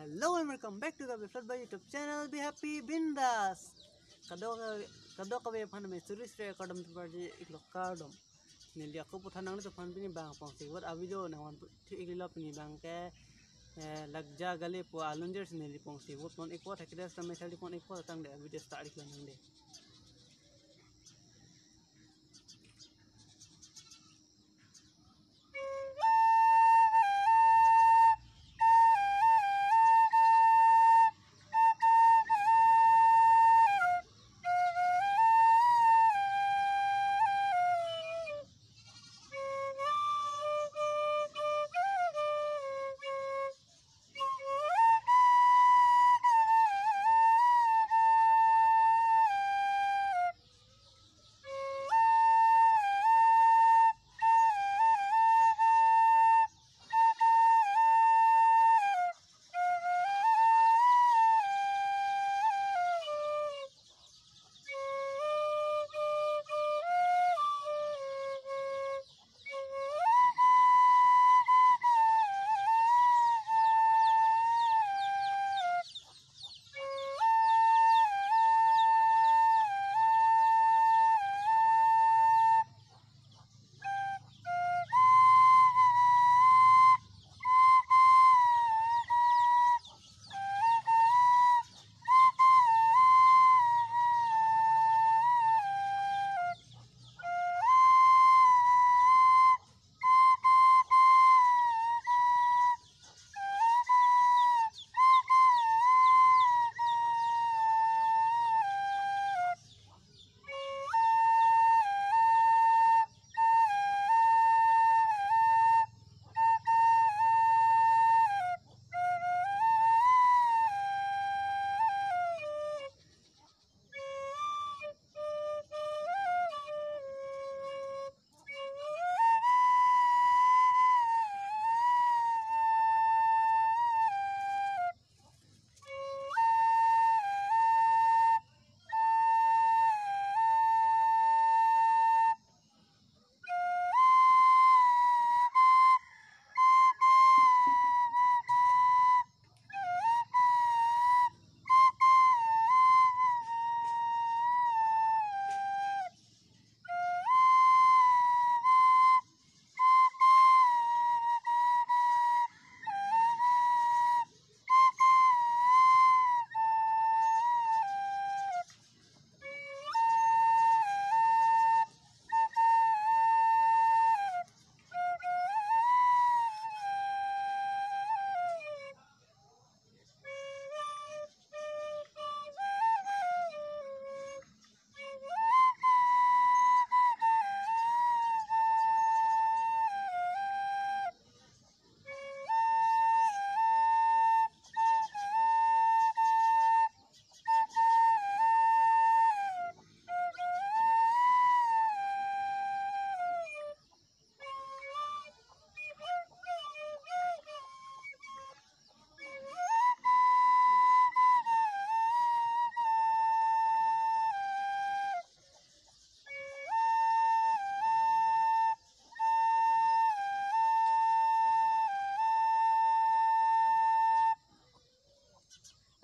Hello and welcome back to the Flood by YouTube channel. Be happy, bindas. Kado ka be fan me suris re kadam tu parji iklo kadam. Nili aku putan nang tu fan bini bang pang si. Wat abido na wan tu iklo pini bang ke lagja gale po alunjer nili pang si. Wat pon ikwa thakida sta me thali pon ikwa tang de video start iklo nang de.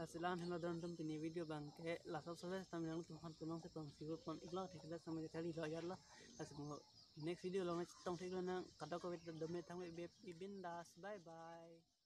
Asilan hela dalam pini video bangke lasal sore tamang tuhan tulong se pang sigur pon ikla thekla samaj thali lo yarla asmo next video lo tong thekla na kada ko dome thang be bindas. Bye bye.